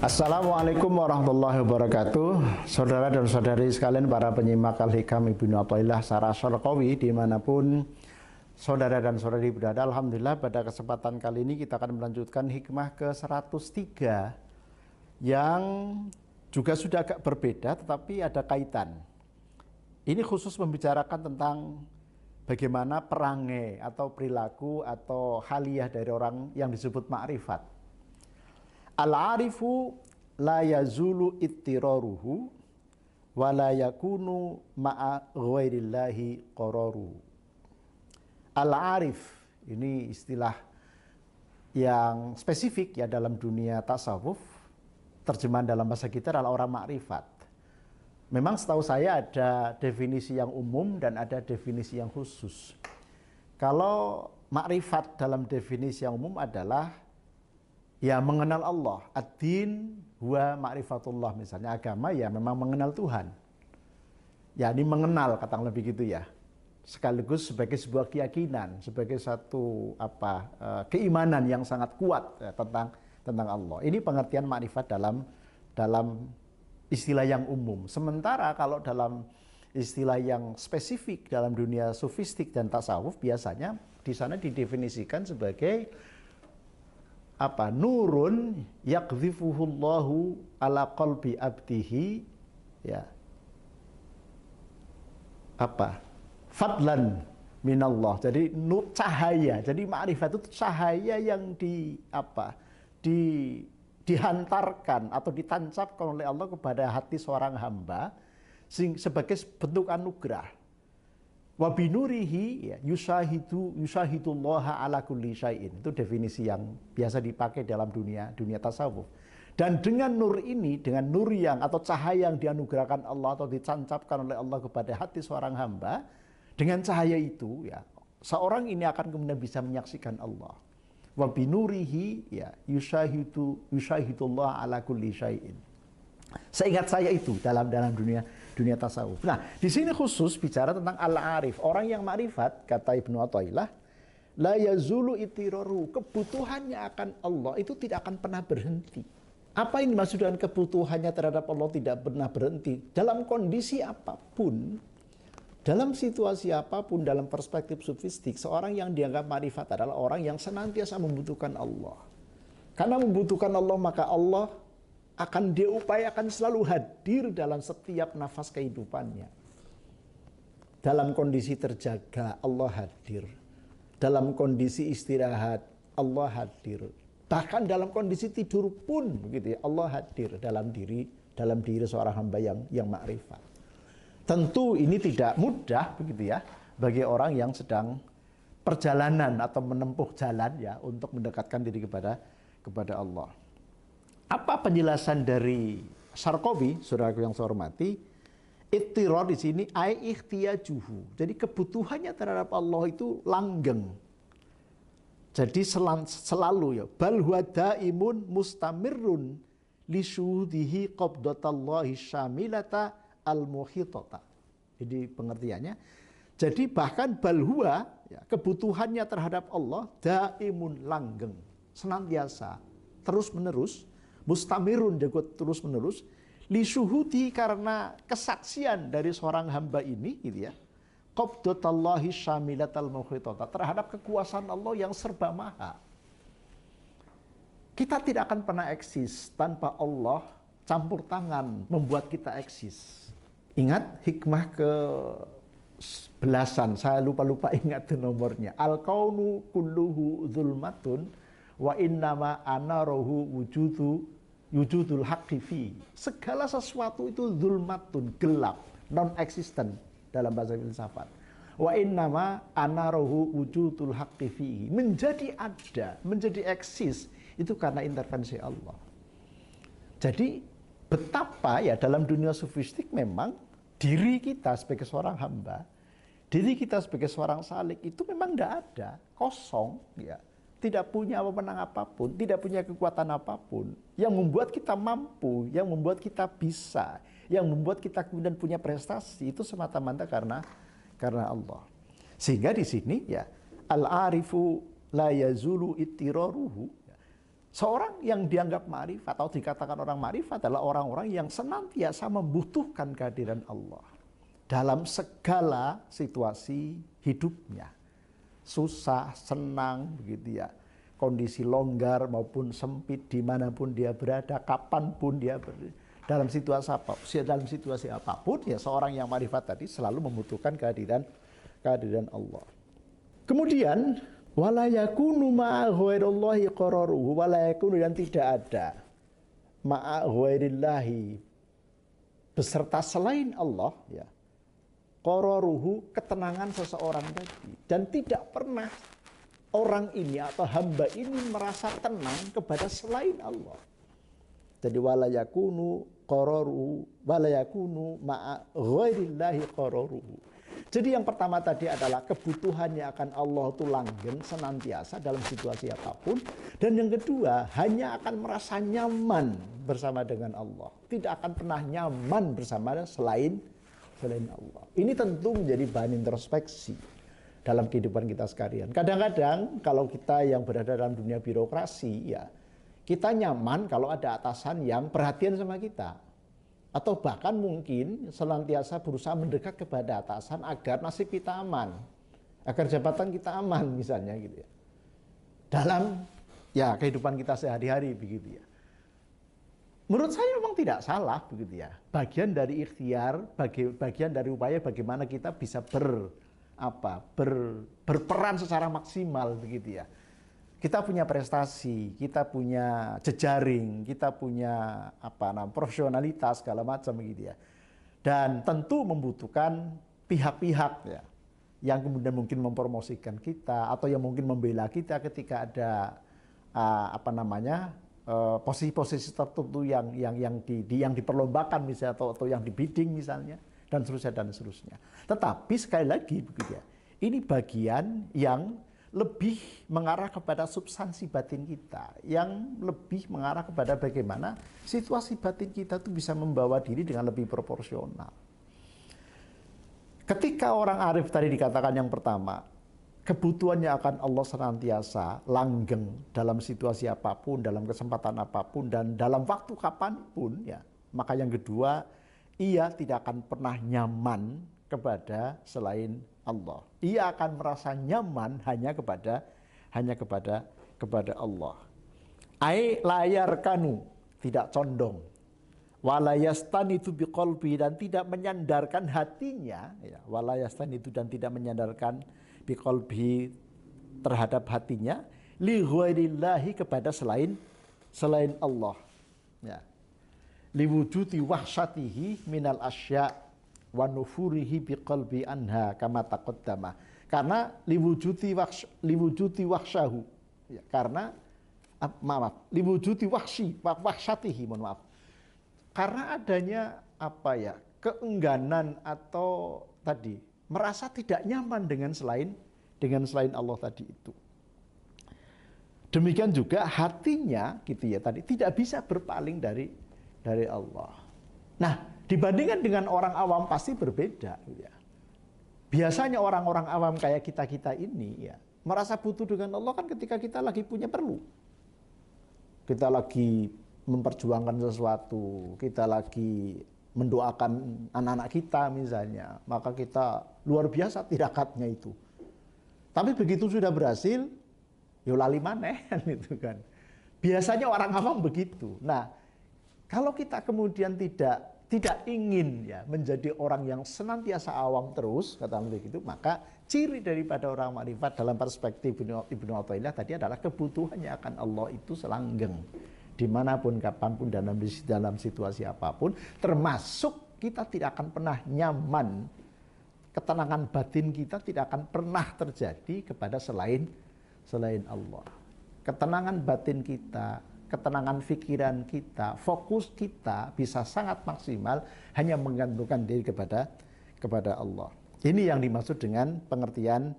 Assalamualaikum warahmatullahi wabarakatuh. Saudara dan saudari sekalian, para penyimak Al-Hikam Ibnu Athaillah secara Syarqawi dimanapun saudara dan saudari berada, alhamdulillah pada kesempatan kali ini kita akan melanjutkan hikmah ke-103 yang juga sudah agak berbeda tetapi ada kaitan. Ini khusus membicarakan tentang bagaimana perangai atau perilaku atau haliyah dari orang yang disebut ma'rifat. Al-arifu la yazulu ittiraruhu wa la yakunu ma'a ghairillahi qararuhu. Al-arif ini istilah yang spesifik ya dalam dunia tasawuf. Terjemahan dalam bahasa kita adalah orang makrifat. Memang setahu saya ada definisi yang umum dan ada definisi yang khusus. Kalau makrifat dalam definisi yang umum adalah ya mengenal Allah, ad-din huwa ma'rifatullah, misalnya agama ya memang mengenal Tuhan. Ya ini mengenal, katakan lebih gitu ya. Sekaligus sebagai sebuah keyakinan, sebagai satu keimanan yang sangat kuat ya, tentang Allah. Ini pengertian ma'rifat dalam istilah yang umum. Sementara kalau dalam istilah yang spesifik dalam dunia sufistik dan tasawuf, biasanya di sana didefinisikan sebagai nurun yaqdhifuhullahu ala qalbi abdihi ya fadlan minallah. Jadi nur cahaya. Jadi ma'rifat itu cahaya yang dihantarkan atau ditancapkan oleh Allah kepada hati seorang hamba sebagai bentuk anugerah. Wa binurihi ya, yusahidullaha ala kulli syai'in. Itu definisi yang biasa dipakai dalam dunia tasawuf. Dan dengan nur ini, dengan nur yang atau cahaya yang dianugerahkan Allah atau ditancapkan oleh Allah kepada hati seorang hamba, dengan cahaya itu ya, seorang ini akan kemudian bisa menyaksikan Allah. Wa binurihi ya, yusahidullaha ala kulli syai'in. Seingat saya itu dalam dunia tasawuf. Nah, di sini khusus bicara tentang al-arif, orang yang ma'rifat, kata Ibnu Athaillah, la yazulu itiraru, kebutuhannya akan Allah itu tidak akan pernah berhenti. Apa yang dimaksud dengan kebutuhannya terhadap Allah tidak pernah berhenti? Dalam kondisi apapun, dalam situasi apapun, dalam perspektif sufistik, seorang yang dianggap ma'rifat adalah orang yang senantiasa membutuhkan Allah. Karena membutuhkan Allah, maka Allah akan dia upayakan selalu hadir dalam setiap nafas kehidupannya. Dalam kondisi terjaga, Allah hadir. Dalam kondisi istirahat, Allah hadir. Bahkan dalam kondisi tidur pun begitu ya, Allah hadir dalam diri seorang hamba yang makrifat. Tentu ini tidak mudah begitu ya bagi orang yang sedang perjalanan atau menempuh jalan ya untuk mendekatkan diri kepada Allah. Apa penjelasan dari Syarqawi, saudaraku yang saya hormati? Ittirar di sini ai ikhtiyajuhu. Jadi kebutuhannya terhadap Allah itu langgeng. Jadi selalu ya. Bal huwa daimun mustamirrun li syuhudihi qabdatallahi syamilata al-muhitata. Jadi pengertiannya, jadi bahkan bal huwa ya, kebutuhannya terhadap Allah daimun langgeng, senantiasa, terus-menerus. Mustamirun, jago terus menerus li syuhudi, karena kesaksian dari seorang hamba ini gitu ya, qabdatallahi syamilatal muhitata, terhadap kekuasaan Allah yang serba maha. Kita tidak akan pernah eksis tanpa Allah campur tangan membuat kita eksis. Ingat hikmah ke belasan, saya lupa ingat nomornya. Al kaunu kulluhu zulmatun wa innama anarohu wujudul haqqi fi. Segala sesuatu itu zulmatun, gelap, non-existent dalam bahasa filsafat. Wa innama anarohu wujudul haqqi fi. Menjadi ada, menjadi eksis itu karena intervensi Allah. Jadi betapa ya dalam dunia sufistik memang diri kita sebagai seorang hamba, diri kita sebagai seorang salik itu memang tidak ada, kosong ya. Tidak punya wewenang apapun, tidak punya kekuatan apapun yang membuat kita mampu, yang membuat kita bisa, yang membuat kita kemudian punya prestasi, itu semata-mata karena Allah. Sehingga di sini ya al-arifu la yazulu ittiraruhu, Seorang yang dianggap ma'rifat atau dikatakan orang ma'rifat adalah orang-orang yang senantiasa membutuhkan kehadiran Allah dalam segala situasi hidupnya. Susah, senang, begitu ya. Kondisi longgar maupun sempit, dimanapun dia berada, kapanpun dia berada. Dalam situasi apapun, ya seorang yang ma'rifat tadi selalu membutuhkan kehadiran Allah. Kemudian wala yakunu ma'a ghairillahi qararuhu, wala yakunu, dan tidak ada ma'a ghairillahi, beserta selain Allah, ya, qararuhu, ketenangan seseorang tadi. Dan tidak pernah orang ini atau hamba ini merasa tenang kepada selain Allah. Jadi wala yakunu qararuhu wala yakunu ma'a ghairillahi qararuhu. Jadi yang pertama tadi adalah kebutuhannya akan Allah itu langgeng senantiasa dalam situasi apapun. Dan yang kedua, hanya akan merasa nyaman bersama dengan Allah. Tidak akan pernah nyaman bersama selain Allah. Ini tentu menjadi bahan introspeksi dalam kehidupan kita sekalian. Kadang-kadang kalau kita yang berada dalam dunia birokrasi, ya kita nyaman kalau ada atasan yang perhatian sama kita. Atau bahkan mungkin senantiasa berusaha mendekat kepada atasan agar nasib kita aman, agar jabatan kita aman misalnya gitu ya. Dalam ya kehidupan kita sehari-hari begitu ya. Menurut saya memang tidak salah begitu ya. Bagian dari ikhtiar, bagian dari upaya bagaimana kita bisa berperan secara maksimal begitu ya. Kita punya prestasi, kita punya jejaring, kita punya profesionalitas segala macam gitu ya. Dan tentu membutuhkan pihak-pihak ya yang kemudian mungkin mempromosikan kita atau yang mungkin membela kita ketika ada posisi-posisi tertentu yang diperlombakan misalnya atau yang dibidding misalnya dan seterusnya. Tetapi sekali lagi begitu ya. Ini bagian yang lebih mengarah kepada substansi batin kita, yang lebih mengarah kepada bagaimana situasi batin kita itu bisa membawa diri dengan lebih proporsional. Ketika orang arif tadi dikatakan yang pertama, kebutuhannya akan Allah senantiasa langgeng dalam situasi apapun, dalam kesempatan apapun, dan dalam waktu kapanpun, ya. Maka yang kedua, ia tidak akan pernah nyaman kepada selain Allah. Ia akan merasa nyaman hanya kepada Allah. Ai layar kanu, tidak condong. Walayastan itu biqalbi, dan tidak menyandarkan hatinya, ya. Walayastan itu dan tidak menyandarkan biqalbi terhadap hatinya li ghairillahi, kepada selain Allah. Ya. Liwujudi wahsyatihi minal asya' wa nufurihi biqalbi anha kama taqaddama. Karena liwujudi wahsyahu, ya, karena liwujudi wahsyatihi, mohon maaf. Karena adanya keengganan atau tadi merasa tidak nyaman dengan selain Allah tadi itu. Demikian juga hatinya gitu ya tadi tidak bisa berpaling dari Allah. Nah, dibandingkan dengan orang awam pasti berbeda ya. Biasanya orang-orang awam kayak kita ini ya, merasa butuh dengan Allah kan ketika kita lagi punya perlu. Kita lagi memperjuangkan sesuatu, kita lagi mendoakan anak-anak kita misalnya, maka kita luar biasa tirakatnya itu. Tapi begitu sudah berhasil, yo lali maneh gitu kan. Biasanya orang awam begitu. Nah, kalau kita kemudian tidak ingin ya menjadi orang yang senantiasa awam terus, kata begitu, maka ciri daripada orang makrifat dalam perspektif Ibnu Athaillah tadi adalah kebutuhannya akan Allah itu selanggeng dimanapun, kapanpun, dalam situasi apapun, termasuk kita tidak akan pernah nyaman, ketenangan batin kita tidak akan pernah terjadi kepada selain Allah. Ketenangan batin kita, ketenangan pikiran kita, fokus kita bisa sangat maksimal hanya menggantungkan diri kepada Allah. Ini yang dimaksud dengan pengertian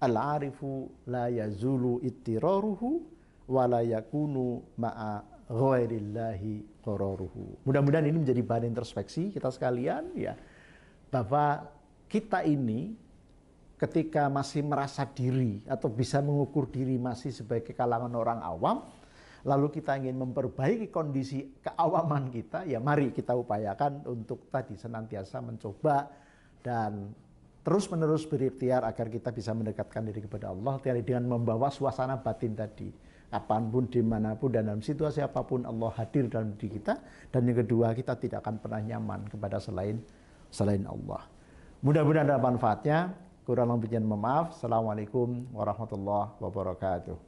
al-arifu la yazulu ittiraruhu wa la yakunu ma'a ghairillahi qararuhu. Mudah-mudahan ini menjadi bahan introspeksi kita sekalian ya, bahwa kita ini ketika masih merasa diri atau bisa mengukur diri masih sebagai kalangan orang awam, lalu kita ingin memperbaiki kondisi keawaman kita, ya mari kita upayakan untuk tadi senantiasa mencoba dan terus-menerus berikhtiar agar kita bisa mendekatkan diri kepada Allah dengan membawa suasana batin tadi. Kapanpun, dimanapun, dan dalam situasi apapun Allah hadir dalam diri kita. Dan yang kedua, kita tidak akan pernah nyaman kepada selain Allah. Mudah-mudahan ada manfaatnya. Kurang lebihnya mohon maaf. Assalamualaikum warahmatullahi wabarakatuh.